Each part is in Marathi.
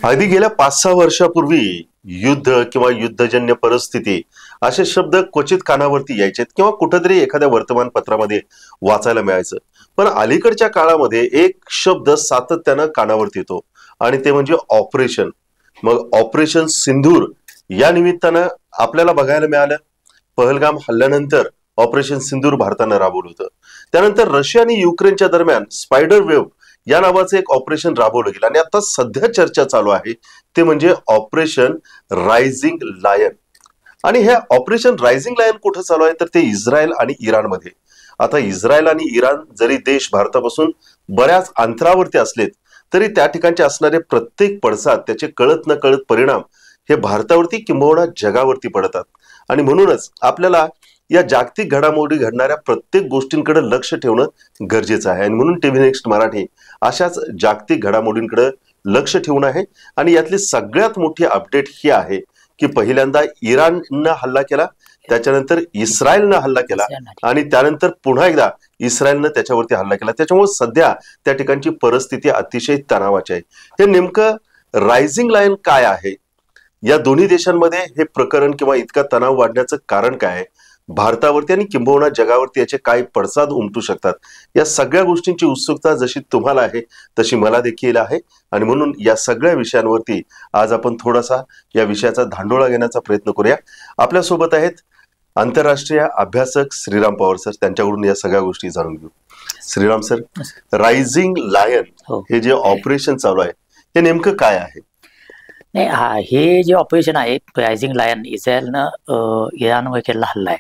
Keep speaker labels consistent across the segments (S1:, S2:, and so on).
S1: अगदी गेल्या 5-6 वर्षापूर्वी युद्ध किंवा युद्धजन्य परिस्थिती असे शब्द क्वचित कानावरती यायचेत किंवा कुठेतरी एखाद्या वर्तमानपत्रामध्ये वाचायला मिळायचं. पण अलीकडच्या काळामध्ये एक शब्द सातत्यानं कानावरती येतो आणि ते म्हणजे ऑपरेशन. मग ऑपरेशन सिंदूर या निमित्तानं आपल्याला बघायला मिळालं. पहलगाम हल्ल्यानंतर ऑपरेशन सिंदूर भारतानं राबवलं होतं. त्यानंतर रशिया आणि युक्रेनच्या दरम्यान स्पायडर वेव्ह या नावाचं एक ऑपरेशन राबवलं गेलं आणि आता सध्या चर्चा चालू आहे ते म्हणजे ऑपरेशन रायझिंग लायन. आणि हे ऑपरेशन रायझिंग लायन कुठं चालू आहे तर ते इस्रायल आणि इराणमध्ये. आता इस्रायल आणि इराण जरी देश भारतापासून बऱ्याच अंतरावरती असलेत तरी त्या ठिकाणचे असणारे प्रत्येक पडसाद त्याचे कळत न कळत परिणाम हे भारतावरती किंबहुना जगावरती पडतात. आणि म्हणूनच आपल्याला या जागतिक घडामोडी घडणाऱ्या प्रत्येक गोष्टींकडे लक्ष ठेवणं गरजेचं आहे. आणि म्हणून टीव्ही नेक्स्ट मराठी अशाच जागतिक घडामोडींकडे लक्ष ठेवून आहे. आणि यातली सगळ्यात मोठी अपडेट ही आहे की पहिल्यांदा इराणनं हल्ला केला, त्याच्यानंतर इस्रायलनं हल्ला केला आणि त्यानंतर पुन्हा एकदा इस्रायलनं त्याच्यावरती हल्ला केला. त्याच्यामुळे सध्या त्या ठिकाणची परिस्थिती अतिशय तणावाची आहे. हे नेमकं रायझिंग लायन काय आहे, या दोन्ही देशांमध्ये हे प्रकरण किंवा इतका तणाव वाढण्याचं कारण काय आहे, भारतावरती आणि किंबहुना जगावरती याचे काय पडसाद उमटू शकतात, या सगळ्या गोष्टींची उत्सुकता जशी तुम्हाला आहे तशी मला देखील आहे. आणि म्हणून या सगळ्या विषयांवरती आज आपण थोडासा या विषयाचा धांडोळा घेण्याचा प्रयत्न करूया. आपल्यासोबत आहेत आंतरराष्ट्रीय अभ्यासक श्रीराम पवार सर. त्यांच्याकडून या सगळ्या गोष्टी जाणून घेऊ. श्रीराम सर, रायझिंग लायन हे जे ऑपरेशन चालू आहे हे नेमकं काय आहे?
S2: नाही, हे जे ऑपरेशन आहे रायझिंग लायन, इस्रायलनं इराणवर केलेला हल्ला आहे.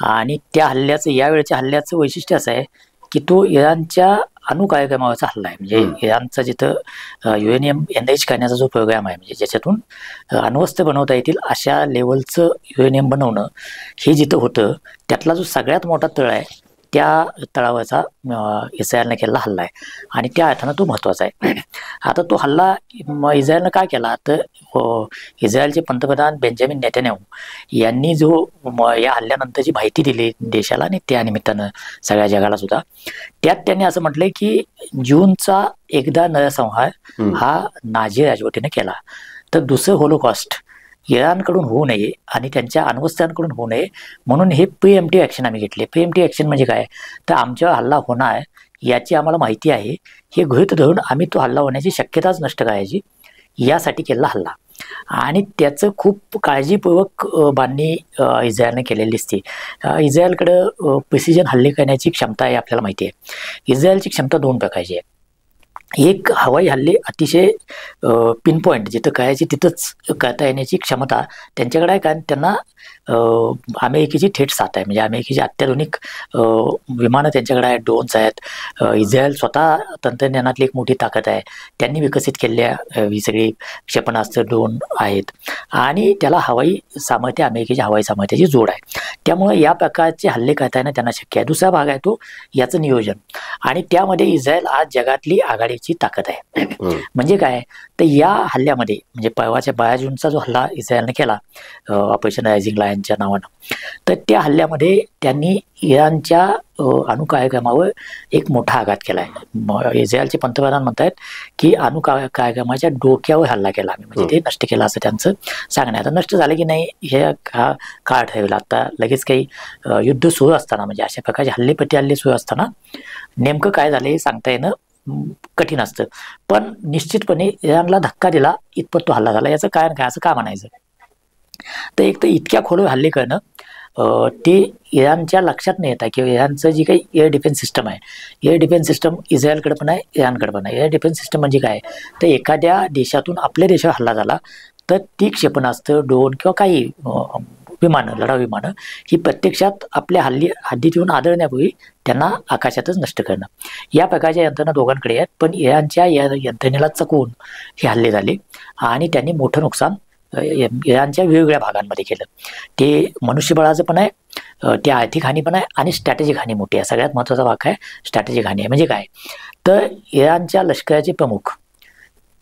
S2: आणि त्या हल्ल्याचं, यावेळच्या हल्ल्याचं वैशिष्ट्य असं आहे की तो इराणच्या अणुकार्यक्रमावरचा हल्ला आहे. म्हणजे इराणचा जिथं युरेनियम एनरिच करण्याचा जो प्रोग्राम आहे, म्हणजे ज्याच्यातून अण्वस्त्र बनवता येतील अशा लेवलचं युरेनियम बनवणं, हे जिथं होतं त्यातला जो सगळ्यात मोठा तळ आहे त्या तळावरचा इस्रायलने केलेला हल्ला आहे. आणि त्या अर्थानं तो महत्त्वाचा आहे. आता तो हल्ला इस्रायलनं काय केला तर इस्रायलचे पंतप्रधान बेंजामिन नेतन्याहू यांनी जो या हल्ल्यानंतरची माहिती दिली देशाला आणि त्या निमित्तानं सगळ्या जगाला सुद्धा, त्यात त्यांनी असं म्हटलंय की जूनचा एकदा नरसंहार हा नाझी राजवटीने केला, तर दुसरं होलोकॉस्ट इराणकडून होऊ नये आणि त्यांच्या अण्वस्त्रांकडून होऊ नये म्हणून हे प्रिएम्प्टिव्ह ॲक्शन आम्ही घेतले. प्रिएम्प्टिव्ह ॲक्शन म्हणजे काय तर आमच्यावर हल्ला होणार याची आम्हाला माहिती आहे, हे गृहीत धरून आम्ही तो हल्ला होण्याची शक्यताच नष्ट करायची यासाठी केलेला हल्ला. आणि त्याचं खूप काळजीपूर्वक बांधणी इस्रायलने केलेली दिसते. इस्रायलकडं प्रिसिजन हल्ले करण्याची क्षमता आहे आपल्याला माहिती आहे. इस्रायलची क्षमता दोन प्रकारची आहे. एक, हवाई हल्ले अतिशय पिनपॉईंट जिथं करायची तिथंच करता येण्याची क्षमता त्यांच्याकडे आहे, कारण त्यांना अमेरिकेची थेट साथ आहे. म्हणजे अमेरिकेची अत्याधुनिक विमानं त्यांच्याकडे आहेत, ड्रोन्स आहेत. इस्रायल स्वतः तंत्रज्ञानातली एक मोठी ताकद आहे. त्यांनी विकसित केलेल्या ही सगळी क्षेपणास्त्र ड्रोन आहेत आणि त्याला हवाई सामर्थ्य, अमेरिकेच्या हवाई सामर्थ्याची जोड आहे. त्यामुळे या प्रकारचे हल्ले करता येणं त्यांना शक्य आहे. दुसरा भाग आहे तो याचं नियोजन, आणि त्यामध्ये इस्रायल आज जगातली आघाडीची ताकद आहे. म्हणजे काय तर या हल्ल्यामध्ये, म्हणजे परवाच्या 12 जूनचा जो हल्ला इस्रायलने केला ऑपरेशन रायझिंग लायनच्या नावानं, तर त्या हल्ल्यामध्ये त्यांनी इराणच्या अणुकार्यक्रमावर एक मोठा आघात केला आहे. इस्रायलचे पंतप्रधान म्हणतात की अणुकार्यक्रमाच्या डोक्यावर हल्ला केला आम्ही, म्हणजे ते नष्ट केलं असं त्यांचं सांगणं. आता नष्ट झालं की नाही हे काळ ठरवेल. आता लगेच काही युद्ध सुरू असताना, म्हणजे अशा प्रकारचे हल्ले प्रतिहल्ले सुरू असताना नेमकं काय झालं हे सांगता येणं कठीण असतं. पण निश्चितपणे इराणला धक्का दिला इतपत तो हल्ला झाला. याचं कारण काय, असं का म्हणायचं तर एक तर इतक्या खोल हल्ले करणं ते इराणच्या लक्षात नाही येतं. किंवा इराणचं जी काही एअर डिफेन्स सिस्टम आहे, एअर डिफेन्स सिस्टम इस्रायलकडे पण आहे, इराणकडे पण आहे. एअर डिफेन्स सिस्टम म्हणजे काय तर एखाद्या देशातून आपल्या देशावर हल्ला झाला तर ती क्षेपणास्त्र, ड्रोन किंवा काही विमानं, लढाऊ विमानं ही प्रत्यक्षात आपल्या हद्दीत येऊन आदळण्यापूर्वी त्यांना आकाशातच नष्ट करणं, या प्रकारच्या यंत्रणा दोघांकडे आहेत. पण इराणच्या या यंत्रणेला चकवून हे हल्ले झाले आणि त्यांनी मोठं नुकसान इराणच्या वेगवेगळ्या भागांमध्ये केलं. ते मनुष्यबळाचं पण आहे, ते आर्थिक हानी पण आहे आणि स्ट्रॅटेजिक हानी मोठी आहे. सगळ्यात महत्त्वाचा भाग आहे स्ट्रॅटेजिक हानी आहे. म्हणजे काय तर इराणच्या लष्कराचे प्रमुख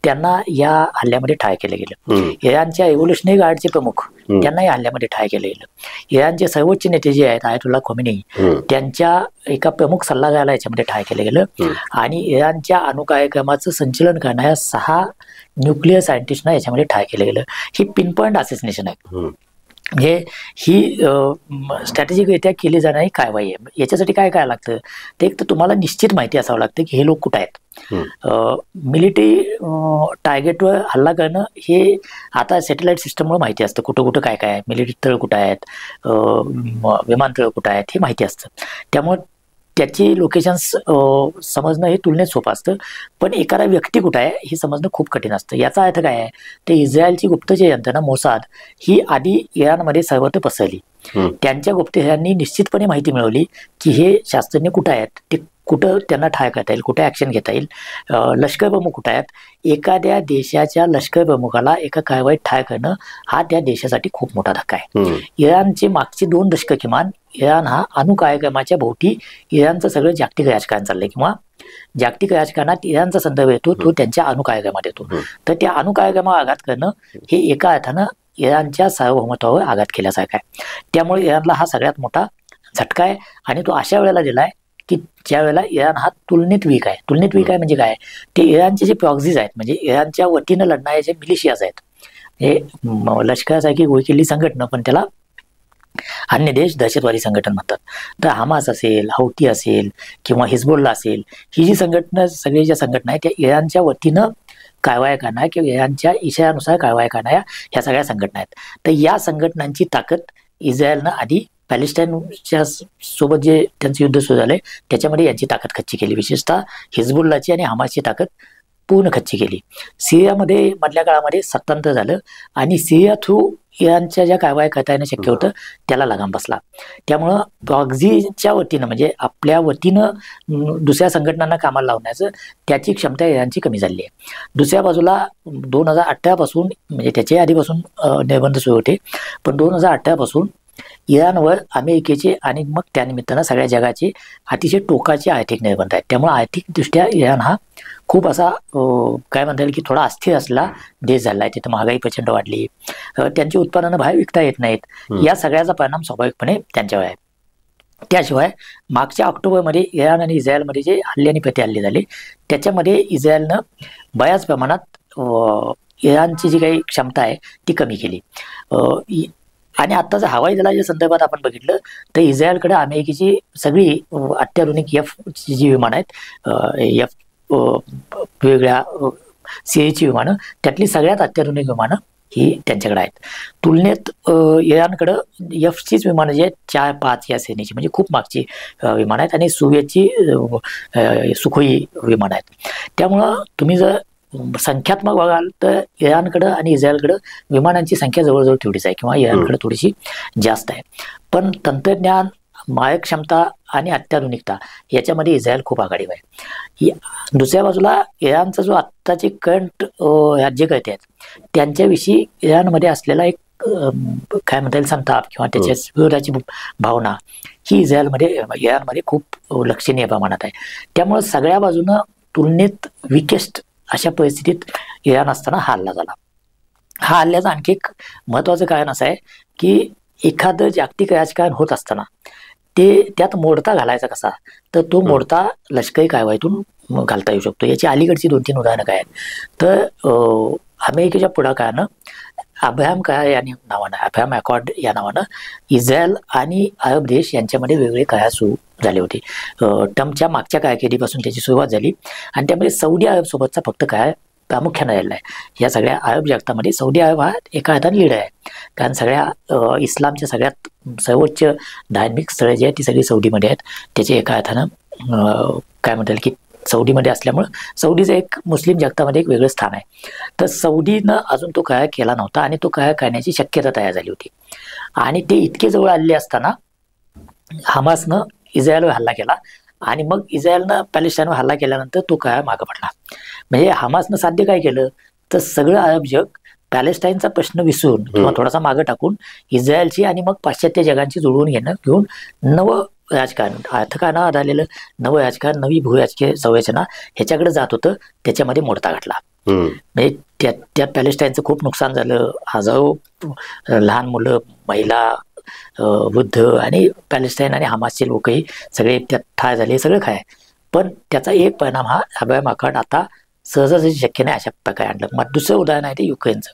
S2: त्यांना या हल्ल्यामध्ये ठार केलं गेलं. इराणच्या एव्होल्युशनरी गार्डचे प्रमुख त्यांना या हल्ल्यामध्ये ठार केलं गेलं. इराणचे सर्वोच्च नेते जे आहेत आयतुल्ला खोमेनी त्यांच्या एका प्रमुख सल्लागाराला याच्यामध्ये ठार केलं गेलं. आणि इराणच्या अणुकार्यक्रमाचं संचलन करणाऱ्या 6 न्यूक्लिअर सायंटिस्टना याच्यामध्ये ठार केलं गेलं. ही पिनपॉइंट असेसिनेशन आहे. म्हणजे ही स्ट्रॅटेजिकरित्या केली जाणारी कारवाई आहे. याच्यासाठी काय काय लागतं ते एक तर तुम्हाला निश्चित माहिती असावं लागतं की हे लोक कुठं आहेत. मिलिटरी टार्गेटवर हल्ला करणं हे आता सॅटेलाइट सिस्टममुळे माहिती असतं कुठं कुठं काय काय आहे, मिलिटरी तळ कुठं आहेत, विमानतळ कुठं आहेत हे माहिती असतं. त्यामुळे त्याची लोकेशन्स समजणं हे तुलनेत सोपं असतं. पण एखादा व्यक्ती कुठं आहे हे समजणं खूप कठीण असतं. याचा अर्थ काय आहे तर इस्रायलची गुप्तचर यंत्रणा मोसाद ही आधी इराणमध्ये सर्वत्र पसरली. त्यांच्या गुप्तचरांनी निश्चितपणे माहिती मिळवली की हे शास्त्रज्ञ कुठं आहेत, ते कुठं त्यांना ठार करता येईल, कुठे ॲक्शन घेता येईल, लष्कर प्रमुख कुठं आहेत. एखाद्या देशाच्या लष्कर प्रमुखाला एका कारवाईत ठार करणं हा त्या देशासाठी खूप मोठा धक्का आहे. इराणचे मागचे 2 दशकं किमान इराण हा अणुकार्यक्रमाच्या भोवती इराणचं सगळं जागतिक राजकारण चाललंय किंवा जागतिक राजकारणात इराणचा संदर्भ येतो तो त्यांच्या अणुकार्यक्रमात येतो. तर त्या अणुकार्यक्रमावर आघात करणं हे एका अर्थानं इराणच्या सार्वभौमत्वावर आघात केल्यासारखं आहे. त्यामुळे इराणला हा सगळ्यात मोठा झटका आहे. आणि तो अशा वेळेला दिलाय की ज्या वेळेला इराण हा तुलनेत वीक आहे. तुलनेत वीक आहे म्हणजे काय, ते इराणचे जे प्रॉक्झीज आहेत म्हणजे इराणच्या वतीनं लढणारे जे मिलिशियाज आहेत, हे लष्करासारखी गोळी संघटना पण त्याला अन्य देश दहशतवादी संघटना म्हणतात. तर हमास असेल, हौती असेल किंवा हिजबुल्ला असेल, ही जी संघटना सगळी ज्या संघटना आहेत त्या इराणच्या वतीनं कारवाया करणाऱ्या किंवा इराणच्या इशाऱ्यानुसार कारवाया करणाऱ्या ह्या सगळ्या संघटना आहेत. तर या संघटनांची ताकद इस्रायलनं आधी पॅलेस्टाईनच्या सोबत जे त्यांचं युद्ध सुरू झालंय त्याच्यामध्ये यांची ताकद खच्ची केली. विशेषतः हिजबुल्लाची आणि हमासची ताकद पूर्ण खच्ची केली. सिरियामध्ये मधल्या काळामध्ये सत्तांतर झालं आणि सिरिया थ्रू इराणच्या ज्या कारवाया करता येणं शक्य होतं त्याला लगाम बसला. त्यामुळं प्रॉक्झीच्या वतीनं म्हणजे आपल्या वतीनं दुसऱ्या संघटनांना कामाला लावण्याचं त्याची क्षमता इराणची कमी झाली आहे. दुसऱ्या बाजूला 2018 पासून म्हणजे त्याच्याही आधीपासून निर्बंध सुरू होते, पण 2018 पासून इराणवर अमेरिकेचे आणि मग त्यानिमित्तानं सगळ्या जगाचे अतिशय टोकाचे आर्थिक निर्बंध आहेत. त्यामुळे आर्थिकदृष्ट्या इराण हा खूप असा काय म्हणता येईल की थोडा अस्थिर असलेला देश झाला आहे. तिथं महागाई प्रचंड वाढली, त्यांची उत्पादनं बाहेर विकता येत नाहीत. या सगळ्याचा परिणाम स्वाभाविकपणे त्यांच्यावर आहे. त्याशिवाय मागच्या ऑक्टोबरमध्ये इराण आणि इस्रायलमध्ये जे हल्ले आणि प्रतिहल्ले झाले त्याच्यामध्ये इस्रायलनं बऱ्याच प्रमाणात इराणची जी काही क्षमता आहे ती कमी केली. आणि आत्ताचं हवाई दलाच्या संदर्भात आपण बघितलं तर इस्रायलकडे अमेरिकेची सगळी अत्याधुनिक ची जी विमानं आहेत, वेगवेगळ्या सीरीजची विमानं, त्यातली सगळ्यात अत्याधुनिक विमानं ही त्यांच्याकडे आहेत. तुलनेत इराणकडं F-चीच विमानं जी आहेत 4-5 या श्रेणीची म्हणजे खूप मागची विमानं आहेत आणि सोव्हिएतची सुखोई विमानं आहेत. त्यामुळं तुम्ही जर संख्यात्मक बघाल तर इराणकडं आणि इस्रायलकडं विमानांची संख्या जवळजवळ तेवढीच आहे किंवा इराणकडे थोडीशी जास्त आहे. पण तंत्रज्ञान, मारक क्षमता आणि अत्याधुनिकता याच्यामध्ये इस्रायल खूप आघाडीवर आहे. दुसऱ्या बाजूला इराणचा जो आत्ताचे करंट राज्यकर्ते आहेत त्यांच्याविषयी इराणमध्ये असलेला एक काय म्हणता येईल संताप किंवा त्याच्या विरोधाची भावना ही इराणमध्ये खूप लक्षणीय प्रमाणात आहे. त्यामुळे सगळ्या बाजूनं तुलनेत विकेस्ट अशा परिस्थितीत इराण असताना हा हल्ला झाला. हा हल्ल्याचं आणखी एक महत्त्वाचं कारण असं आहे की एखादं जागतिक राजकारण होत असताना ते त्यात मोडता घालायचा कसा, तर तो मोडता लष्करी कारवाईतून घालता येऊ शकतो. याची अलीकडची 2-3 उदाहरणं काय आहेत तर अमेरिकेच्या पुढाकारानं अब्राहम करार या नावानं, अब्राहम अकॉर्ड या नावानं इस्रायल आणि अरब देश यांच्यामध्ये वेगवेगळे करार सुरू झाले होते. ट्रम्पच्या मागच्या कारकिर्दीपासून त्याची सुरुवात झाली आणि त्यामध्ये सौदी अरबसोबतचा फक्त करार प्रामुख्यानं राहिला आहे. या सगळ्या अरब जगतामध्ये सौदी अरब हा एका हाताने लीडर आहे, कारण सगळ्या इस्लामच्या सगळ्यात सर्वोच्च धार्मिक स्थळं जी आहेत ती सगळी सौदीमध्ये आहेत. त्याचे एका अर्थानं काय म्हणता येईल की सौदीमध्ये असल्यामुळं सौदीचं एक मुस्लिम जगतामध्ये एक वेगळं स्थान आहे. तर सौदीनं अजून तो करार केला नव्हता आणि तो करार करण्याची शक्यता तयार झाली होती. आणि ते इतके जवळ आले असताना हमासनं इस्रायलवर हल्ला केला आणि मग इस्रायलनं पॅलेस्टाईनवर हल्ला केल्यानंतर तो करार मागं पडला. म्हणजे हमासनं साध्य काय केलं तर सगळं अरब जग पॅलेस्टाईनचा प्रश्न विसरून किंवा थोडासा मागं टाकून इस्रायलची आणि मग पाश्चात्य जगांची जुळवून घेऊन नवं राजकारण, अर्थकारणावर आलेलं नवं राजकारण, नवी भूराजकीय संरचना ह्याच्याकडे जात होतं. त्याच्यामध्ये मोडता घातला. म्हणजे त्या पॅलेस्टाईनचं खूप नुकसान झालं. हजारो लहान मुलं, महिला, वृद्ध आणि पॅलेस्टाईन आणि हमासचे लोकही सगळे त्यात ठार झाले, सगळं काय. पण त्याचा एक परिणाम हा अभय माकड आता सहजासहजी शक्य नाही अशा प्रकारे आणलं. मग दुसरं उदाहरण आहे ते युक्रेनचं.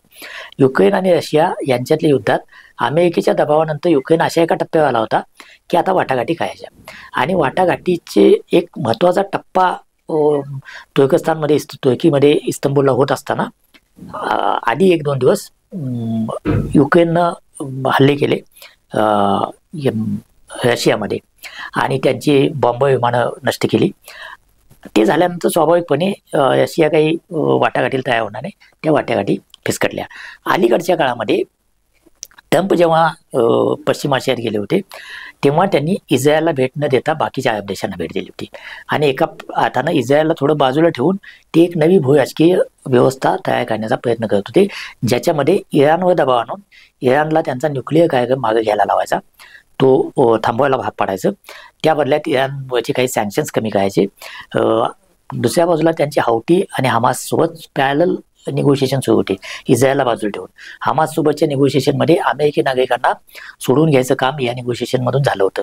S2: युक्रेन आणि रशिया यांच्यातल्या युद्धात अमेरिकेच्या दबावानंतर युक्रेन अशा एका टप्प्यावर आला होता की आता वाटाघाटी करायच्या. आणि वाटाघाटीचे एक महत्त्वाचा टप्पा तुर्कीमध्ये इस्तंबूलला होत असताना आधी 1-2 दिवस युक्रेननं हल्ले केले रशियामध्ये आणि त्यांची बॉम्ब विमानं नष्ट केली. ते झाल्यानंतर स्वाभाविकपणे रशिया काही वाटाघाटीला तयार होणार नाही, त्या वाटाघाटी फिसकटल्या. अलीकडच्या काळामध्ये ट्रम्प जेव्हा पश्चिम आशियात गेले होते तेव्हा त्यांनी इस्रायलला भेट न देता बाकीच्या अरब देशांना भेट दिली होती. आणि एका अर्थानं इस्रायलला थोडं बाजूला ठेवून ते एक नवी भूराजकीय व्यवस्था तयार करण्याचा प्रयत्न करत होते, ज्याच्यामध्ये इराणवर दबाव आणून इराणला त्यांचा न्यूक्लिअर कार्यक्रम मागे घ्यायला लावायचा, तो थांबवायला भाग पाडायचं. त्या बदल्यात इराणवरचे काही सँक्शन्स कमी करायचे. दुसऱ्या बाजूला त्यांची हौती आणि हमाससोबत पॅरलल निगोशिएशन सुरू होते इस्रायलला बाजूला ठेवून. हमाससोबतच्या निगोशिएशनमध्ये अमेरिकी नागरिकांना सोडून घ्यायचं काम या निगोशिएशनमधून झालं होतं.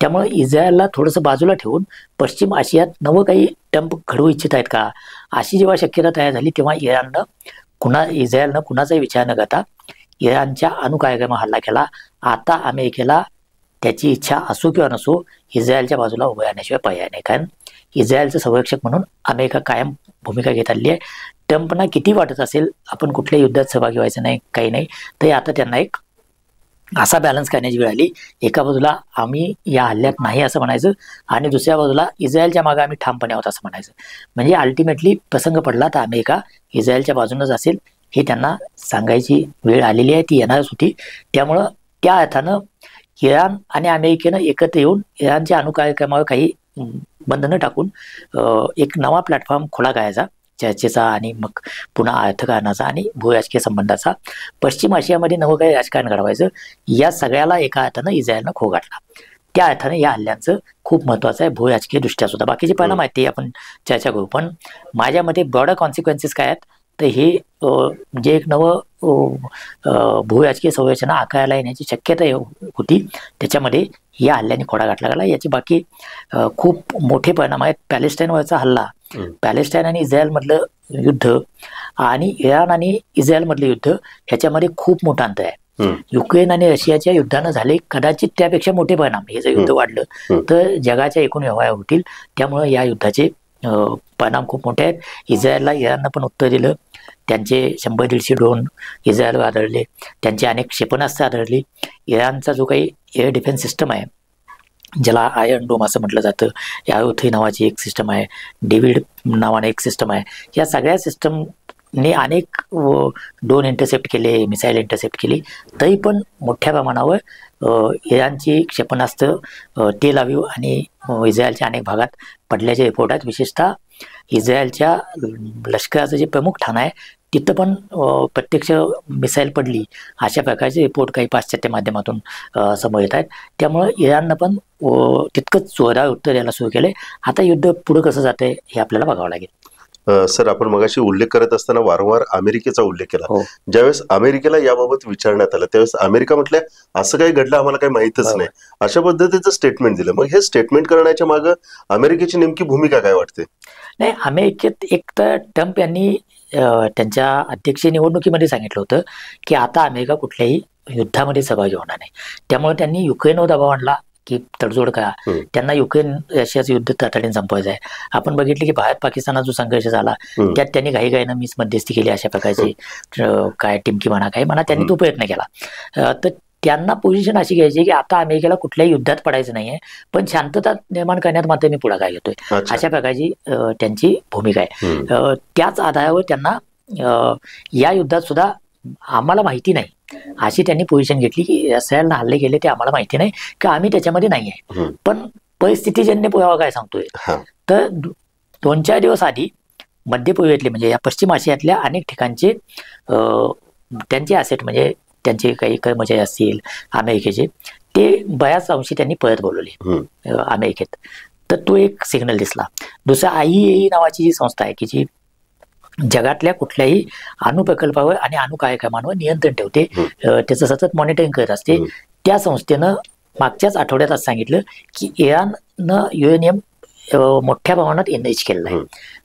S2: त्यामुळे इस्रायलला थोडंसं बाजूला ठेवून पश्चिम आशियात नवं काही ट्रम्प घडवू इच्छित आहेत का, अशी जेव्हा शक्यता तयार झाली तेव्हा इस्रायलनं कुणाचाही विचार न करता इराणच्या अणुकार्यक्रमावर हल्ला केला. आता अमेरिकेला त्याची इच्छा असो किंवा नसो इस्रायलच्या बाजूला उभं राहण्याशिवाय पर्याय नाही, कारण इस्रायलचं संरक्षक म्हणून अमेरिका कायम भूमिका घेत आली आहे. ट्रम्पना किती वाटत असेल आपण कुठल्या युद्धात सहभागी व्हायचं नाही, काही नाही, तरी आता त्यांना एक असा बॅलन्स करण्याची वेळ आली. एका बाजूला आम्ही या हल्ल्यात नाही असं म्हणायचं आणि दुसऱ्या बाजूला इस्रायलच्या मागे आम्ही ठामपणे आहोत असं म्हणायचं. म्हणजे अल्टिमेटली प्रसंग पडला तर अमेरिका इस्रायलच्या बाजूनच असेल हे त्यांना सांगायची वेळ आलेली आहे, ती येणारच होती. त्यामुळं त्या अर्थानं इराण आणि अमेरिकेनं एकत्र येऊन इराणच्या अणुकार्यक्रमावर काही बंधनं टाकून एक नवा प्लॅटफॉर्म खुला करायचा चर्चेचा आणि मग पुन्हा अर्थकारणाचा आणि भूराजकीय संबंधाचा. पश्चिम आशियामध्ये नवं काही राजकारण घडवायचं, या सगळ्याला एका अर्थानं इस्रायलनं खो गाठला. त्या अर्थानं या हल्ल्यांचं खूप महत्त्वाचं आहे भूराजकीय दृष्ट्या सुद्धा. बाकीचे परिणाम आहेत ते आपण चर्चा करू, पण माझ्या मते ब्रॉडर कॉन्सिक्वेन्सेस काय आहेत तर हे जे एक नवं भूराजकीय संरचना आकाराला येण्याची शक्यता होती त्याच्यामध्ये या हल्ल्याने खोडा घातला गेला. याचे बाकी खूप मोठे परिणाम आहेत. पॅलेस्टाईनवरचा हल्ला, पॅलेस्टाईन आणि इस्रायलमधलं युद्ध आणि इराण आणि इस्रायलमधलं युद्ध ह्याच्यामध्ये खूप मोठं अंतर आहे. युक्रेन आणि रशियाच्या युद्धानं झाले कदाचित त्यापेक्षा मोठे परिणाम. हे जर युद्ध वाढलं तर जगाच्या एकूण व्यवहार होतील. त्यामुळे या युद्धाचे परिणाम खूप मोठे आहेत. इस्रायलला इराणनं पण उत्तर दिलं. त्यांचे 100-150 ड्रोन इस्रायलवर आढळले, त्यांची अनेक क्षेपणास्त्र आढळली. इराणचा जो काही एअर डिफेन्स सिस्टम आहे ज्याला आयर्न डोम असं म्हटलं जातं, याओथी नावाची एक सिस्टम आहे, डेव्हिड नावाने एक सिस्टम आहे, या सगळ्या सिस्टमने अनेक ड्रोन इंटरसेप्ट केले, मिसाईल इंटरसेप्ट केली. तरी पण मोठ्या प्रमाणावर इराणची क्षेपणास्त्र तेल अवीव आणि इस्रायलच्या अनेक भागात पडल्याचे रिपोर्ट आहेत. विशेषतः इस्रायलच्या लष्कराचं जे प्रमुख ठाणं आहे तिथं पण प्रत्यक्ष मिसाईल पडली अशा प्रकारचे रिपोर्ट काही पाश्चात्य माध्यमातून समोर येत आहेत. त्यामुळं इराणनं पण तितकंच जोरदार उत्तर द्यायला सुरू केले. आता युद्ध पुढं कसं जातंय हे आपल्याला बघावं लागेल.
S1: सर, आपण मगाशी उल्लेख करत असताना वारंवार अमेरिकेचा उल्लेख केला. ज्यावेळेस अमेरिकेला याबाबत विचारण्यात आलं त्यावेळेस अमेरिका म्हटलं असं काही घडलं आम्हाला काही माहितच नाही, अशा पद्धतीचं स्टेटमेंट दिलं. मग हे स्टेटमेंट करण्याच्या मागे अमेरिकेची नेमकी भूमिका काय वाटते?
S2: नाही, अमेरिकेत एक तर ट्रम्प यांनी त्यांच्या अध्यक्षीय निवडणुकीमध्ये सांगितलं होतं की आता अमेरिका कुठल्याही युद्धामध्ये सहभागी होणार नाही. त्यामुळे त्यांनी युक्रेनवर दबाव आणला की तडजोड करा, त्यांना युक्रेन रशियाचं युद्ध तातडीने संपवायचं आहे. आपण बघितलं की भारत पाकिस्तानात जो संघर्ष झाला त्यात त्यांनी घाईघाईनं मीच मध्यस्थी केली अशा प्रकारची काय टिमकी म्हणा काय म्हणा त्यांनी तो प्रयत्न केला. तर त्यांना पोझिशन अशी घ्यायची की आता अमेरिकेला कुठल्याही युद्धात पडायचं नाहीये, पण शांतता निर्माण करण्यात मात्र मी पुढाकार घेतोय, अशा प्रकारची त्यांची भूमिका आहे. त्याच आधारावर त्यांना या युद्धात सुद्धा आम्हाला माहिती नाही अशी त्यांनी पोझिशन घेतली की इस्रायलनं हल्ले केले ते आम्हाला माहिती नाही की आम्ही त्याच्यामध्ये नाही आहे, पण परिस्थितीजन्य पुरावा काय सांगतोय तर 2-4 दिवस आधी मध्य पूर्वेतले म्हणजे या पश्चिम आशियातल्या अनेक ठिकाणचे त्यांचे ॲसेट म्हणजे त्यांचे काही कर्मचारी असतील अमेरिकेचे ते बऱ्याच अंशी त्यांनी परत बोलवले अमेरिकेत. तर तो एक सिग्नल दिसला. दुसरा IAEA नावाची जी संस्था आहे की जी जगातल्या कुठल्याही अणुप्रकल्पावर आणि अणुकार्यक्रमांवर नियंत्रण ठेवते, त्याचं सतत मॉनिटरिंग करत असते. त्या संस्थेनं मागच्याच आठवड्यात असं सांगितलं की इराणनं युरेनियम मोठ्या प्रमाणात एनरिच केलेला आहे.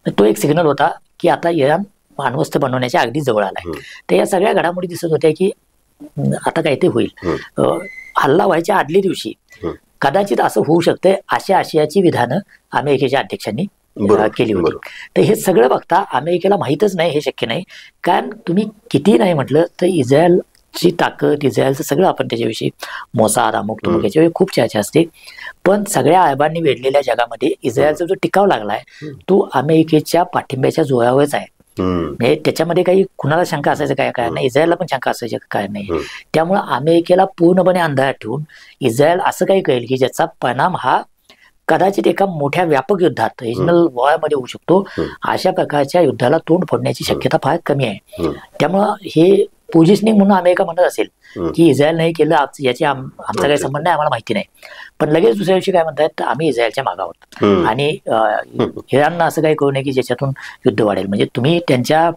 S2: तर तो एक सिग्नल होता की आता इराण अण्वस्त्र बनवण्याच्या अगदी जवळ आलाय. तर या सगळ्या घडामोडी दिसत होत्या की आता काहीतरी होईल. हल्ला व्हायच्या आदल्या दिवशी कदाचित असं होऊ शकतंय अशा आशयाची विधानं अमेरिकेच्या अध्यक्षांनी केली होती. तर हे सगळं बघता अमेरिकेला माहीतच नाही, हे शक्य नाही. कारण तुम्ही किती नाही म्हटलं तर इस्रायलची ताकद, इस्रायलचं सगळं आपण त्याच्याविषयी मोसाद अमुक तुमुक याच्याविषयी खूप चर्चा असते. पण सगळ्या अरबांनी वेढलेल्या जगामध्ये इस्रायलचा जो टिकाव लागलाय तो अमेरिकेच्या पाठिंब्याच्या जोरावरच आहे. म्हणजे त्याच्यामध्ये काही कुणाला शंका असायचं काय कारण नाही, इस्रायलला पण शंका असायचं काय नाही. त्यामुळे अमेरिकेला पूर्णपणे अंधारात ठेवून इस्रायल असं काही करेल की ज्याचा परिणाम हा कदाचित एका मोठ्या व्यापक युद्धात रिजनल वॉरमध्ये होऊ शकतो. अशा प्रकारच्या युद्धाला तोंड फोडण्याची शक्यता फार कमी आहे. त्यामुळं हे पोझिशनिंग म्हणून अमेरिका म्हणत असेल की इस्रायल नाही केलं याची आमचा काही संबंध नाही, आम्हाला माहिती नाही. पण लगेच दुसऱ्या दिवशी काय म्हणतात आम्ही इस्रायलच्या मागे आहोत आणि इराणनं असं काही करू नये की ज्याच्यातून युद्ध वाढेल. म्हणजे तुम्ही त्यांच्या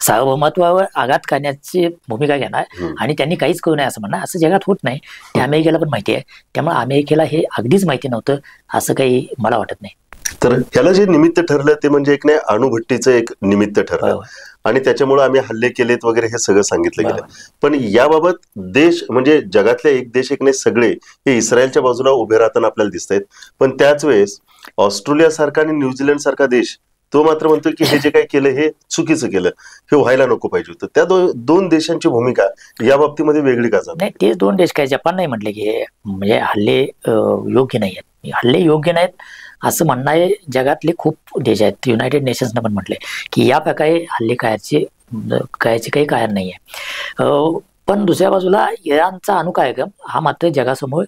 S2: सार्वभौमत्वावर आघात करण्याची भूमिका घेणार आणि त्यांनी काहीच करू नये असं म्हणणं असं जगात होत नाही. ते अमेरिकेला पण माहिती आहे. त्यामुळे अमेरिकेला हे अगदीच माहिती नव्हतं असं काही मला वाटत नाही.
S1: तर ह्याला जे निमित्त ठरलं ते म्हणजे एक नाही अणुभट्टीचं एक निमित्त ठरलं आणि त्याच्यामुळे आम्ही हल्ले केलेत वगैरे हे सगळं सांगितलं गेलं. पण याबाबत देश म्हणजे जगातले एक देश एक नाही सगळे हे इस्रायलच्या बाजूला उभे राहताना आपल्याला दिसत आहेत. पण त्याच वेळेस ऑस्ट्रेलिया सारखा आणि न्यूझीलंड सारखा देश तो मात्र म्हणतो की हे जे काही केलं हे चुकीचं केलं, हे व्हायला नको पाहिजे होतं. त्या दोन देशांची भूमिका या बाबतीमध्ये वेगळी का जात
S2: नाही? ते दोन देश काय जपान नाही म्हटले की हे म्हणजे हल्ले योग्य नाही आहेत, हल्ले योग्य नाहीत असं म्हणणारे जगातले खूप देश आहेत. युनायटेड नेशन्सनं पण म्हटले की या प्रकारे हल्ले करायचे काही कारण नाही आहे. पण दुसऱ्या बाजूला इराणचा अणुकार्यक्रम हा मात्र जगासमोर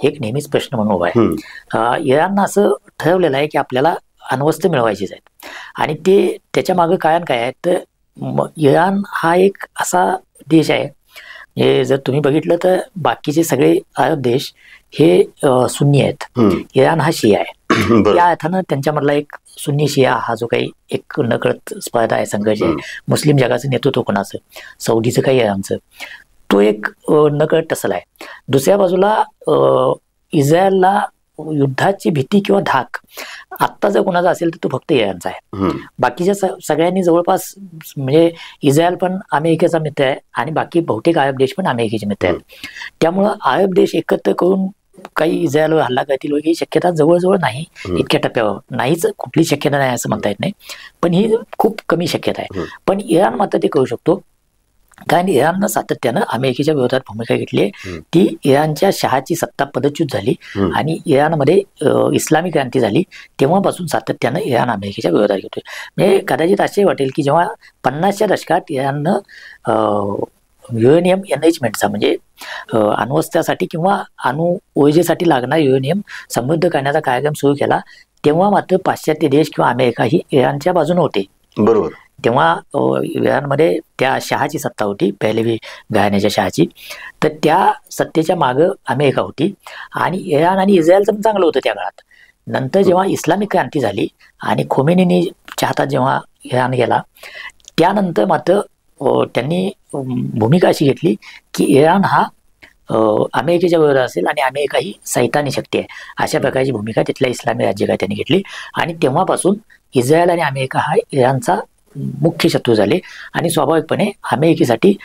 S2: एक नेहमीच प्रश्न म्हणून उभा आहे. इराणनं असं ठरवलेलं आहे की आपल्याला अण्वस्त्र मिळवायचीच आहेत आणि ते त्याच्या मागे कारण काय आहे तर इराण हा एक असा देश आहे हे जर तुम्ही बघितलं तर बाकीचे सगळे अरब देश हे सुन्नी आहेत, इराण हा शिया आहे. या अर्थानं त्यांच्यामधला एक सुन्नी शिया हा जो काही एक नकळत स्पर्धा आहे, संघर्ष आहे, मुस्लिम जगाचं नेतृत्व कोणाचं, सौदीचं काही इराणचं, तो एक नकळत टसल आहे. दुसऱ्या बाजूला इस्रायलला युद्धाची भीती किंवा धाक आत्ता जर कोणाचा असेल तर तो फक्त इराणचा आहे. बाकीच्या सगळ्यांनी जवळपास म्हणजे इस्रायल पण अमेरिकेचा मित्र आहे आणि बाकी बहुतेक अरब देश पण अमेरिकेचे मित्र आहेत. त्यामुळं अरब देश एकत्र करून काही इस्रायलवर हल्ला करतील वगैरे ही शक्यता जवळजवळ नाही, इतक्या टप्प्यावर नाहीच, कुठली शक्यता नाही असं म्हणता येत नाही, पण ही खूप कमी शक्यता आहे. पण इराण मात्र ते करू शकतो कारण इराणनं सातत्यानं अमेरिकेच्या विरोधात भूमिका घेतली आहे. ती इराणच्या शहाची सत्ता पदच्युत झाली आणि इराणमध्ये इस्लामी क्रांती झाली तेव्हापासून सातत्यानं इराण अमेरिकेच्या विरोधात घेतोय. म्हणजे कदाचित असे वाटेल की जेव्हा 50च्या दशकात इराणनं युरेनियम एनरिचमेंटचा म्हणजे अण्वस्त्रासाठी किंवा अणु ऊर्जेसाठी लागणारा युरेनियम समृद्ध करण्याचा कार्यक्रम सुरू केला तेव्हा मात्र पाश्चात्य देश किंवा अमेरिका ही इराणच्या बाजूने होते.
S1: बरोबर.
S2: तेव्हा इराणमध्ये त्या शहाची सत्ता होती, पहलवी घराण्याच्या शहाची, तर त्या सत्तेच्या मागं अमेरिका होती आणि इराण आणि इस्रायलचं पण चांगलं होतं त्या काळात. नंतर जेव्हा इस्लामिक क्रांती झाली आणि खोमेनीच्या हातात जेव्हा इराण गेला त्यानंतर मात्र त्यांनी भूमिका अशी घेतली की इराण हा अमेरिकेच्या विरोधात असेल आणि अमेरिका ही सैतानी शक्ती आहे अशा प्रकारची भूमिका तिथल्या इस्लामी राज्यकर्त्यांनी घेतली आणि तेव्हापासून इस्रायल आणि अमेरिका हा इराणचा मुख्य शत्रू झाले आणि स्वाभाविकपणे अमेरिकेसाठी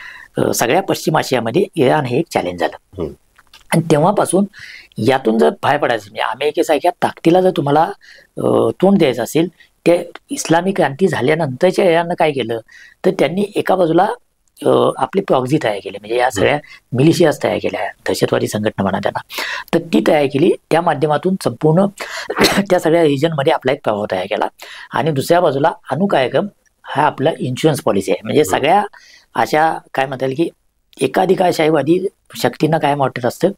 S2: सगळ्या पश्चिम आशियामध्ये इराण हे एक चॅलेंज झालं. आणि तेव्हापासून यातून जर बाहेर पडायचं म्हणजे अमेरिकेसारख्या ताकदीला जर तुम्हाला तोंड द्यायचं असेल ते इस्लामिक क्रांती झाल्यानंतरच्या इराणनं काय केलं तर त्यांनी एका बाजूला आपले प्रॉक्झी तयार केले म्हणजे या सगळ्या मिलिशियाज तयार केल्या, दहशतवादी संघटना म्हणा त्यांना, तर ती तयार केली. त्या माध्यमातून संपूर्ण त्या सगळ्या रिजनमध्ये आपला एक प्रभाव तयार केला आणि दुसऱ्या बाजूला अणुकार्यक्रम हा आपला इन्शुरन्स पॉलिसी आहे. म्हणजे सगळ्या अशा काय म्हणता येईल की एकाधिकारशाहीवादी शक्तींना काय वाटत असतं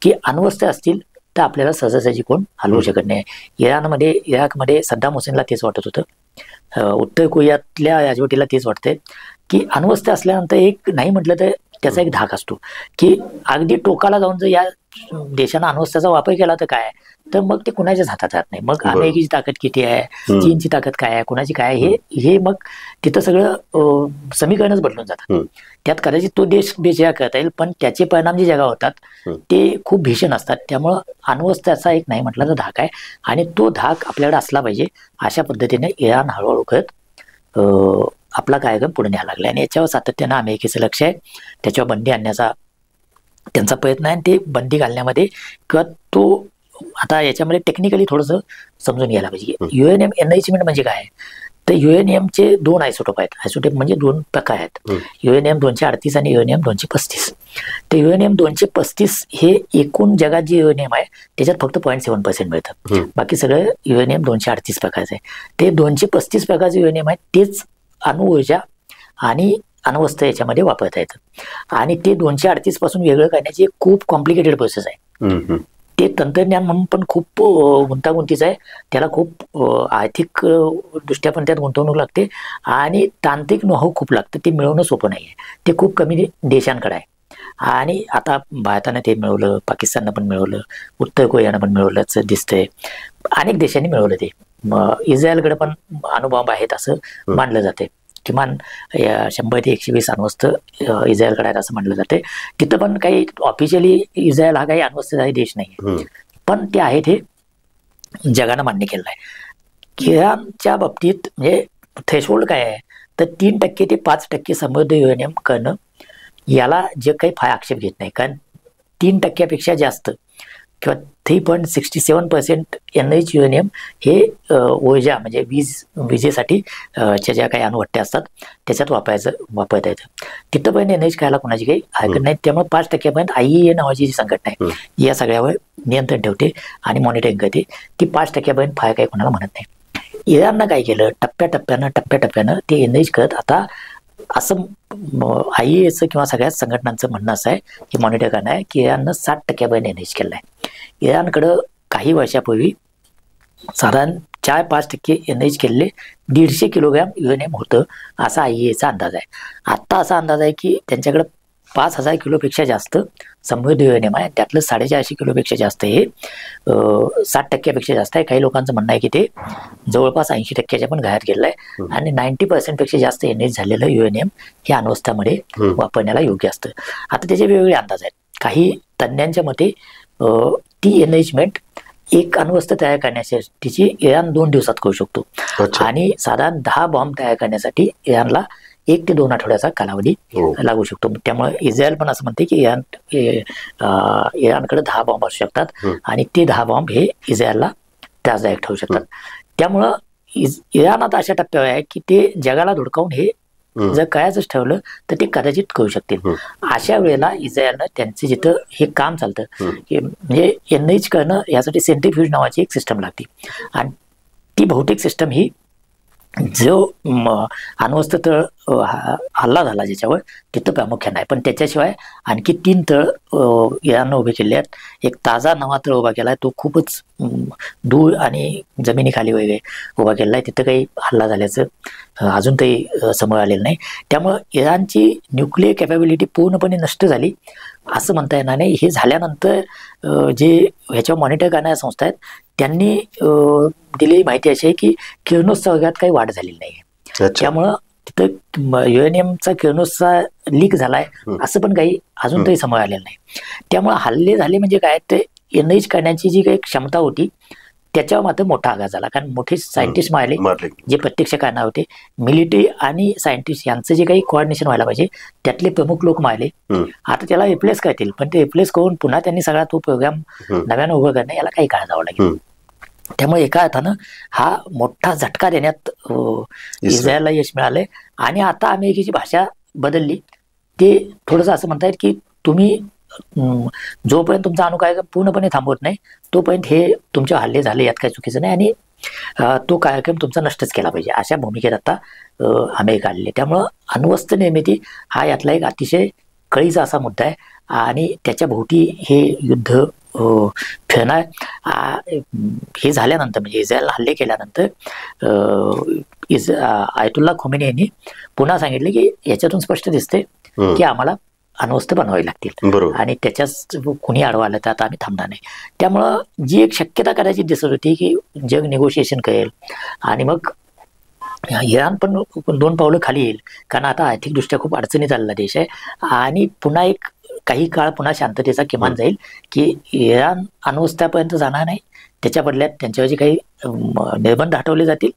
S2: की अण्वस्त्र असतील तर आपल्याला सहजासहजी कोण हलवू शकत नाही. इराकमध्ये सद्दाम हुसेनला तेच वाटत होतं, उत्तर कोरियातल्या राजवटीला तेच वाटतंय की अण्वस्त्र असल्यानंतर एक नाही म्हटलं तर त्याचा एक धाक असतो की अगदी टोकाला जाऊन जर या देशानं अण्वस्त्राचा वापर केला तर काय तर मग ते कुणाच्याच हातात राहत नाही. मग
S1: बरोबर.
S2: अमेरिकेची ताकद किती आहे, चीनची ताकद काय आहे, कुणाची काय आहे, हे मग तिथं सगळं समीकरणच बदलून जातात. त्यात कदाचित तो देश बेचिराग करता येईल, पण त्याचे परिणाम जे जगावर होतात ते खूप भीषण असतात. त्यामुळं अण्वस्त्राचा एक नाही म्हटला तर धाक आहे, आणि तो धाक आपल्याकडे असला पाहिजे. अशा पद्धतीने इराण हळूहळू करत आपला कार्यक्रम पुढे न्यायला लागला, आणि याच्यावर सातत्यानं अमेरिकेचं लक्ष आहे. त्याच्यावर बंदी आणण्याचा त्यांचा प्रयत्न आहे, आणि ते बंदी घालण्यामध्ये किंवा तो आता याच्यामध्ये टेक्निकली थोडंसं समजून घ्यायला पाहिजे. युएनएम एनरिचमेंट म्हणजे काय, तर युएनएमचे 2 आयसोटोप आहेत. आयसोटोप म्हणजे 2 प्रकार आहेत, युएनएम 238 आणि युएनएम 235. तर युएनएम 235 हे एकूण जगात जे युएनएम आहे त्याच्यात फक्त 0.7% मिळतं. बाकी सगळं युएनएम 238 प्रकारचं आहे. ते 235 प्रकारचे युएनएम आहे, तेच अणुऊर्जा आणि अण्वस्त्र याच्यामध्ये वापरता येतं. आणि ते 238 पासून वेगळं करण्याची एक खूप कॉम्प्लिकेटेड प्रोसेस आहे. ते तंत्रज्ञान म्हणून पण खूप गुंतागुंतीचं आहे. त्याला खूप आर्थिक दृष्ट्या पण त्यात गुंतवणूक लागते, आणि तांत्रिक नोहाऊ खूप लागतं. ते मिळवणं सोपं नाही आहे. ते खूप कमी देशांकडे आहे. आणि आता भारतानं ते मिळवलं, पाकिस्ताननं पण मिळवलं, उत्तर कोरियानं पण मिळवलंच दिसतंय, अनेक देशांनी मिळवलं ते. इस्रायलकडे पण अणुबॉम्ब आहेत असं मानलं जाते. किमान 100 ते 120 अण्वस्त्र इस्रायलकडे आहेत असं म्हणलं जाते. तिथं पण काही ऑफिशियली इस्रायल हा काही अण्वस्त्रधारी देश नाही, पण ते आहेत हे जगानं मान्य केलं आहे. इराणच्या बाबतीत म्हणजे थ्रेशोल्ड काय आहे, तर 3% ते 5% समृद्ध युरेनियम करणं, याला जे काही फार आक्षेप घेत नाही. कारण 3%पेक्षा जास्त किंवा 3.67% एनरिच युरेनियम हे ऊर्जा म्हणजे विजेसाठी ज्या काही अणुभट्ट्या असतात त्याच्यात वापरता येतं. तिथंपर्यंत एनरिच खायला कोणाची काही हरकत नाही. त्यामुळे 5%पर्यंत IAEA नावाची जी संघटना आहे या सगळ्यावर नियंत्रण ठेवते आणि मॉनिटरिंग करते. ती 5%पर्यंत फार काही कोणाला म्हणत नाही. इराणनं काय केलं, टप्प्याटप्प्यानं ते एनरिच करत आता असं IAEAचं किंवा सगळ्याच संघटनांचं म्हणणं असं आहे की मॉनिटर करणं आहे की इराणनं 60% एनरिच केलं आहे. इराणकडं काही वर्षापूर्वी साधारण 4-5% एनरिच केलेले 150 किलोग्रॅम युरेनियम होतं असा IAEAचा अंदाज आहे. आत्ता असा अंदाज आहे की त्यांच्याकडं 5000 किलोपेक्षा जास्त समृद्ध युरेनियम आहे. त्यातलं 450 किलोपेक्षा जास्त हे 60%पेक्षा जास्त आहे. काही लोकांचं म्हणणं आहे की ते जवळपास 80%च्या पण घरात गेलेलं आहे. आणि 90% पेक्षा जास्त एनरिच झालेलं युरेनियम हे अण्वस्त्रामध्ये वापरण्याला योग्य असतं. आता त्याचे वेगवेगळे अंदाज आहेत. काही तज्ज्ञांच्या मते ती एनरिचमेंट एक अण्वस्त्र तयार करण्यासाठीची इराण 2 दिवसात करू शकतो, आणि साधारण 10 बॉम्ब तयार करण्यासाठी इराणला 1 ते 2 आठवड्याचा कालावधी लागू शकतो. त्यामुळे इस्रायल पण असं म्हणते की इराणकडे 10 बॉम्ब असू शकतात, आणि ते 10 बॉम्ब हे इस्रायलला त्रासदायक ठरू शकतात. त्यामुळं इराण आता अशा टप्प्यावर आहे की ते जगाला धुडकावून हे जर करायचंच ठरवलं तर ते कदाचित करू शकतील. अशा वेळेला इस्रायलनं त्यांचं जिथं हे काम चालतं म्हणजे एनरिच करणं, यासाठी सेंट्रीफ्यूज नावाची एक सिस्टम लागते, आणि ती भौतिक सिस्टम ही जो अण्वस्त्र तळ हल्ला झाला ज्याच्यावर तिथं प्रामुख्यानं आहे. पण त्याच्याशिवाय आणखी 3 तळ इराणनं उभे केले आहेत. एक ताजा नवा तळ उभा केला आहे, तो खूपच दूर आणि जमिनीखाली वगैरे उभा केलेला आहे. तिथं काही हल्ला झाल्याचं अजून काही समोर आलेलं नाही. त्यामुळं इराणची न्यूक्लिअर कॅपॅबिलिटी पूर्णपणे नष्ट झाली असं म्हणता येणार नाही. हे झाल्यानंतर जे ह्याच्यावर मॉनिटर करणाऱ्या संस्था आहेत त्यांनी दिलेली माहिती अशी आहे की किरणोत्सर्गात काही वाढ झालेली नाही. त्यामुळं तिथं युरेनियमचा किरणोत्सर्ग लीक झालाय असं पण काही अजून तरी समोर आलेलं नाही. त्यामुळे हल्ले झाले म्हणजे काय, ते एनरिच करण्याची जी काही क्षमता होती त्याच्यावर मात्र मोठा आघात झाला. कारण मोठे सायंटिस्ट मारले जे प्रत्यक्ष करणार होते. मिलिटरी आणि सायंटिस्ट यांचं जे काही कोऑर्डिनेशन व्हायला पाहिजे त्यातले प्रमुख लोक मारले. आता त्याला रिप्लेस करतील, पण ते रिप्लेस करून पुन्हा त्यांनी सगळा तो प्रोग्राम नव्यानं उभं करणं याला काही काळ जावं लागेल. त्यामुळे एका अर्थानं हा मोठा झटका देण्यात इस्रायलला यश मिळालंय. आणि आता अमेरिकेची भाषा बदलली. ते थोडंसं असं म्हणतायत की तुम्ही जोपर्यंत तुमचा अणुकार्यक्रम पूर्णपणे थांबवत नाही तोपर्यंत हे तुमचे हल्ले झाले यात काही चुकीचं नाही, आणि तो कार्यक्रम तुमचा नष्टच केला पाहिजे अशा भूमिकेत आता अमेरिका आलेली. त्यामुळं अण्वस्त्र निर्मिती हा यातला एक अतिशय कळीचा असा मुद्दा आहे, आणि त्याच्या भोवती हे युद्ध फिरणार. हे झाल्यानंतर म्हणजे इस्रायलला हल्ले केल्यानंतर आयतुल्ला खोमेनी यांनी पुन्हा सांगितले की याच्यातून स्पष्ट दिसते की आम्हाला अण्वस्त्र बनवावी लागतील
S1: बरोबर.
S2: आणि त्याच्याच कुणी आडवा आलं तर आता आम्ही थांबणार नाही. त्यामुळं जी एक शक्यता करायची दिसत होती की जग निगोशिएशन करेल आणि मग इराण पण 2 पावलं खाली येईल, कारण आता आर्थिकदृष्ट्या खूप अडचणीत आलेला देश आहे आणि पुन्हा एक काही काळ पुन्हा शांततेचा किमान जाईल की इराण अण्वस्त्रापर्यंत जाणार नाही, त्याच्या बदल्यात त्यांच्यावरचे काही निर्बंध हटवले जातील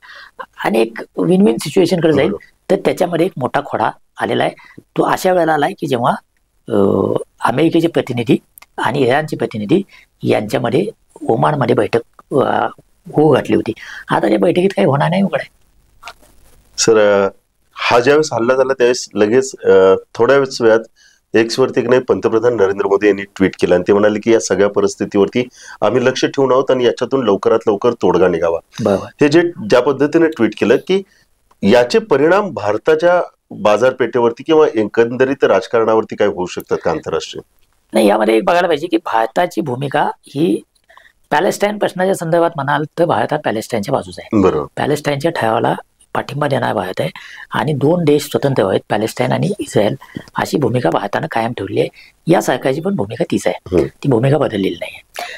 S2: आणि एक विन विन सिच्युएशनकडे जाईल. तर त्याच्यामध्ये एक मोठा खोडा आलेला आहे. तो अशा वेळेला आला आहे की जेव्हा अमेरिकेचे प्रतिनिधी आणि इराणचे प्रतिनिधी यांच्यामध्ये ओमानमध्ये बैठक होऊ घातली होती. आता त्या बैठकीत काही होणार नाही उघड आहे.
S1: सर, हा ज्यावेळेस हल्ला झाला त्यावेळेस लगेच थोड्या वेळात एक्स वरती नाही पंतप्रधान नरेंद्र मोदी यांनी ट्विट केलं आणि ते म्हणाले की या सगळ्या परिस्थितीवरती आम्ही लक्ष ठेवून आहोत आणि याच्यातून लवकरात लवकर तोडगा निघावा. हे जे ज्या पद्धतीने ट्विट केलं की याचे परिणाम भारताच्या बाजारपेठेवरती किंवा एकंदरीत राजकारणावरती काय होऊ शकतात का आंतरराष्ट्रीय?
S2: नाही, यामध्ये बघायला पाहिजे की भारताची भूमिका ही पॅलेस्टाईन प्रश्नाच्या संदर्भात म्हणाल तर भारत हा पॅलेस्टाईनच्या बाजूचा आहे.
S1: बरोबर.
S2: पॅलेस्टाईनच्या ठरावाला पाठिंबा देणारा भारत आहे आणि 2 देश स्वतंत्र आहेत, पॅलेस्टाईन आणि इस्रायल, अशी भूमिका भारतानं कायम ठेवली आहे. या सरकारची पण भूमिका तीच आहे, ती भूमिका बदललेली नाही आहे.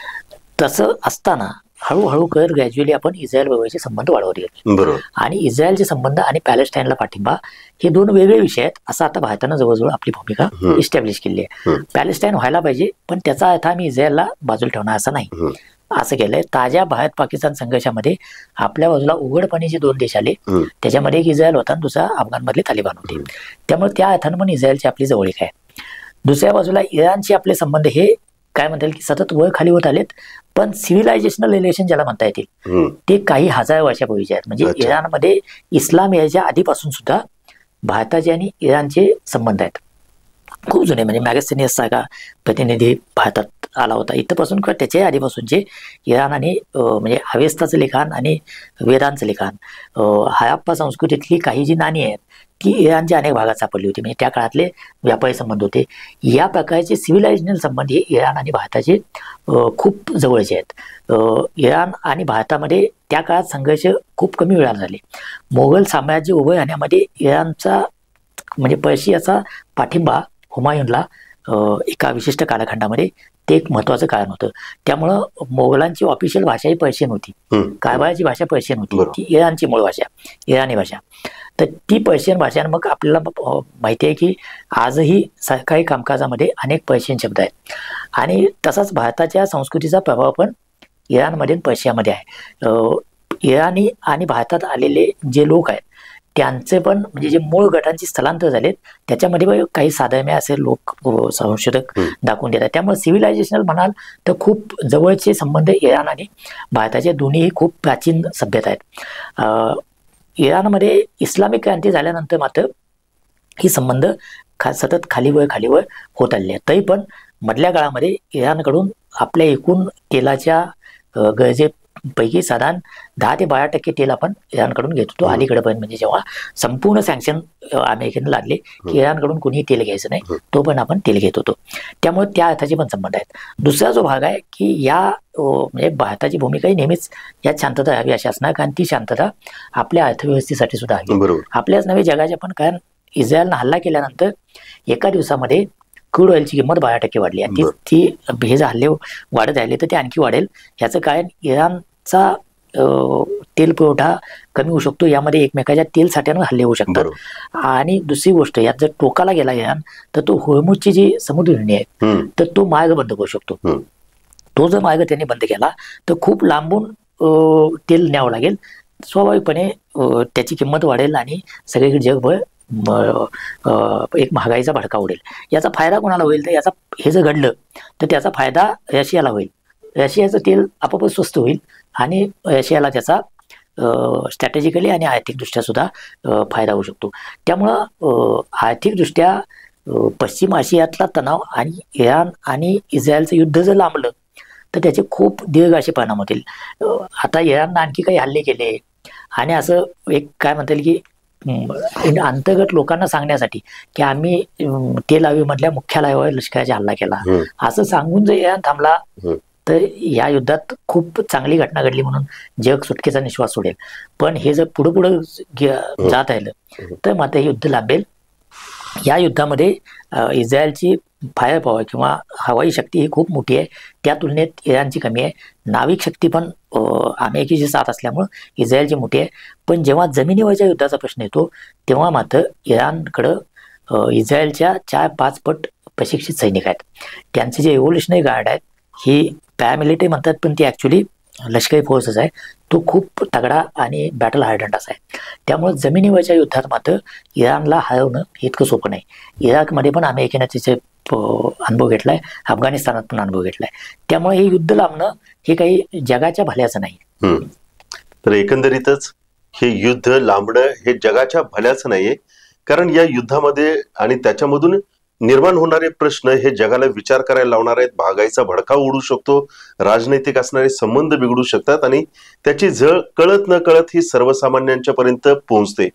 S2: तसं असताना हळूहळू करत ग्रॅज्युअली आपण इस्रायल बरोबरचे संबंध वाढवत गेलो आणि इस्रायलचे संबंध आणि पॅलेस्टाईनला पाठिंबा हे 2 वेगळे विषय आहेत, असं आता भारतानं जवळजवळ आपली भूमिका इस्टॅब्लिश केली आहे. पॅलेस्टाईन व्हायला पाहिजे, पण त्याचा अर्थ आम्ही इस्रायलला बाजूला ठेवणार असं नाही, असं केलंय. ताज्या भारत पाकिस्तान संघर्षामध्ये आपल्या बाजूला उघडपणे जे 2 देश आले त्याच्यामध्ये एक इस्रायल होता आणि दुसरा अफगाणमधले तालिबान होते. त्यामुळे त्या अर्थानं पण इस्रायलची आपली जवळीक आहे. दुसऱ्या बाजूला इराणचे आपले संबंध हे काय म्हणता येईल की सतत वर खाली होत आलेत, पण सिव्हिलायझेशनल रिलेशन ज्याला म्हणता येतील ते काही हजार वर्षापूर्वीचे आहेत. म्हणजे इराणमध्ये इस्लाम यायच्या आधीपासून सुद्धा भारताचे आणि इराणचे संबंध आहेत, खूप जुने. म्हणजे मॅगस्थेनियस सारखा प्रतिनिधी भारतात आला होता इथपासून किंवा त्याच्याही आधीपासूनचे इराण आणि म्हणजे अवेस्ताचं लिखाण आणि वेदांचं लिखाण, हराप्पा संस्कृतीतली काही जी नाणी आहेत ती इराणच्या अनेक भागात सापडली होती. म्हणजे त्या काळातले व्यापारी संबंध होते. या प्रकारचे सिव्हिलायझेशनल संबंध हे इराण आणि भारताचे खूप जवळचे आहेत. इराण आणि भारतामध्ये त्या काळात संघर्ष खूप कमी वेळाला झाले. मोगल साम्राज्य उभं राहण्यामध्ये इराणचा म्हणजे पर्शियाचा पाठिंबा हुमायूनला एका विशिष्ट कालखंडामध्ये ते एक महत्वाचं कारण होतं. त्यामुळं मोगलांची ऑफिशियल भाषा ही पर्शियन होती, कारभाराची भाषा पर्शियन होती, ती इराणची मूळ भाषा, इराणी भाषा. तर ती पर्शियन भाषा, मग आपल्याला माहिती आहे की आजही सरकारी कामकाजामध्ये अनेक पर्शियन शब्द आहेत आणि तसाच भारताच्या संस्कृतीचा प्रभाव पण इराणमध्ये पर्शियामध्ये आहे. इराणी आणि भारतात आलेले जे लोक आहेत त्यांचे पण म्हणजे जे मूळ गटांची स्थलांतर झालेत त्याच्यामध्ये काही साधर्म्य असे लोक संशोधक दाखवून देतात. त्यामुळे सिव्हिलायझेशनल म्हणाल तर खूप जवळचे संबंध इराण आणि भारताचे दोन्हीही खूप प्राचीन सभ्यता आहेत. इराणमध्ये इस्लामिक क्रांती झाल्यानंतर मात्र ही संबंध सतत खालीवर होत आलेले आहेत. तरी पण मधल्या काळामध्ये इराणकडून आपल्या एकूण तेलाच्या गरजेपैकी साधारण 10 ते 12% तेल आपण इराणकडून घेत होतो अलीकडेपर्यंत. म्हणजे जेव्हा संपूर्ण सँक्शन अमेरिकेने लागले की इराणकडून कोणीही तेल घ्यायचं नाही, तो पण आपण तेल घेत होतो. त्यामुळे त्या अर्थाचे पण संबंध आहेत. दुसरा जो भाग आहे की या म्हणजे भारताची भूमिका ही नेहमीच यात शांतता हवी अशी असणार, कारण ती शांतता आपल्या अर्थव्यवस्थेसाठी सुद्धा हवी, आपल्याच नव्हे जगाच्या पण. कारण इस्रायलनं हल्ला केल्यानंतर एका दिवसामध्ये क्रूड ऑइलची किंमत 12% वाढली आणि ती हे जे हल्ले वाढत राहिले तर ते आणखी वाढेल. याचं कारण इराणचा तेल पुरवठा कमी होऊ शकतो, यामध्ये एकमेकाच्या तेल साठ्यानं हल्ले होऊ शकतात. आणि दुसरी गोष्ट, यात जर टोकाला गेला इराण तर तो होर्मुझची जी समुद्रधुनी आहे तर तो मार्ग बंद करू शकतो. तो जर मार्ग त्यांनी बंद केला तर खूप लांबून तेल न्यावं लागेल, स्वाभाविकपणे त्याची किंमत वाढेल आणि सगळीकडे जगभर एक महागाईचा भडका उडेल. याचा फायदा कोणाला होईल तर याचा हे जर घडलं तर त्याचा फायदा रशियाला होईल. रशियाचं तेल आपोआपच स्वस्त होईल आणि रशियाला त्याचा स्ट्रॅटेजिकली आणि आर्थिकदृष्ट्या सुद्धा फायदा होऊ शकतो. त्यामुळं आर्थिकदृष्ट्या पश्चिम आशियातला तणाव आणि इराण आणि इस्रायलचं युद्ध जर लांबलं तर त्याचे खूप दीर्घ असे परिणाम होतील. आता इराणनं आणखी काही हल्ले केले आणि असं एक काय म्हणता येईल की अंतर्गत लोकांना सांगण्यासाठी की आम्ही तेल अवीवमधल्या मुख्यालयावर लष्कराचा हल्ला केला असं सांगून जर इराण थांबला तर या युद्धात खूप चांगली घटना घडली म्हणून जग सुटकेचा निश्वास सोडेल. पण हे जर पुढे जात राहिलं तर मात्र हे युद्ध लांबेल या युद्धामध्ये इस्रायलची फायर पॉवर किंवा हवाई शक्ती ही खूप मोठी आहे, त्या तुलनेत इराणची कमी आहे. नाविक शक्ती पण अमेरिकेची साथ असल्यामुळं इस्रायलची मोठी आहे. पण जेव्हा जमिनीवरच्या युद्धाचा प्रश्न येतो तेव्हा मात्र इराणकडं इस्रायलच्या 4-5 पट प्रशिक्षित सैनिक आहेत. त्यांचे जे रिव्होल्युशनरी गार्ड आहेत ही पॅरामिलिटरी म्हणतात, पण ती ॲक्च्युली लष्करी फोर्सच आहे. तो खूप तगडा आणि बॅटल हार्डंड असा आहे. त्यामुळे जमिनीवरच्या युद्धात मात्र इराणला हरवणं इतकं सोपं नाही. इराकमध्ये पण अमेरिकेनं तिचे अनुभव घेतलाय, अफगाणिस्तानात पण अनुभव घेतलाय. त्यामुळे हे युद्ध लांबणं हे काही जगाच्या भल्याचं नाही.
S1: तर एकंदरीतच हे युद्ध लांबणं हे जगाच्या भल्याचं नाहीये, कारण या युद्धामध्ये आणि त्याच्यामधून निर्माण होणारे प्रश्न हे जगाला विचार करायला लावणार आहेत. महागाईचा भडका उडू शकतो, राजनैतिक असणारे संबंध बिघडू शकतात आणि त्याची झळ कळत न कळत ही सर्वसामान्यांच्या पर्यंत पोहोचते.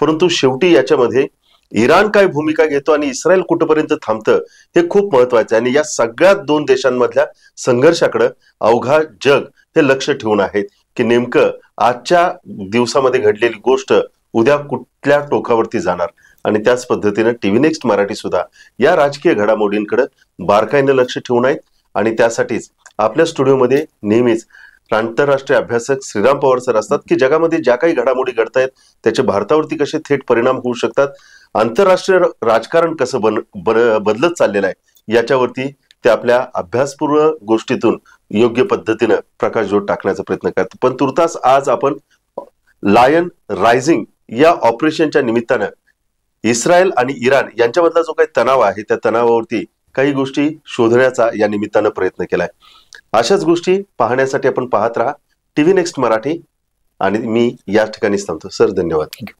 S1: परंतु शेवटी याच्यामध्ये इराण काय भूमिका घेतो आणि इस्रायल कुठपर्यंत थांबतं हे खूप महत्वाचं आहे. आणि या सगळ्या 2 देशांमधल्या संघर्षाकडे अवघा जग हे लक्ष ठेवून आहेत की नेमकं आजच्या दिवसामध्ये घडलेली गोष्ट उद्या कुठल्या टोकावरती जाणार. आणि त्याच पद्धतीनं टीव्ही नेक्स्ट मराठी सुद्धा या राजकीय घडामोडींकडे बारकाईनं लक्ष ठेवून आहेत. आणि त्यासाठीच आपल्या स्टुडिओमध्ये नेहमीच आंतरराष्ट्रीय अभ्यासक श्रीराम पवार सर असतात की जगामध्ये ज्या काही घडामोडी घडतायत त्याचे भारतावरती कसे थेट परिणाम होऊ शकतात, आंतरराष्ट्रीय राजकारण कसं बदलत चाललेलं आहे याच्यावरती ते आपल्या अभ्यासपूर्व गोष्टीतून योग्य पद्धतीनं प्रकाशझोत टाकण्याचा प्रयत्न करतात. पण तुर्तास आज आपण लायन रायझिंग या ऑपरेशनच्या निमित्तानं इस्रायल आणि इराण यांच्यामधला जो काही तणाव आहे त्या तणावावरती काही गोष्टी शोधण्याचा या निमित्तानं प्रयत्न केलाय. अशाच गोष्टी पाहण्यासाठी आपण पाहत राहा टीव्ही नेक्स्ट मराठी. आणि मी या ठिकाणीच थांबतो. सर, धन्यवाद.
S2: थँक्यू.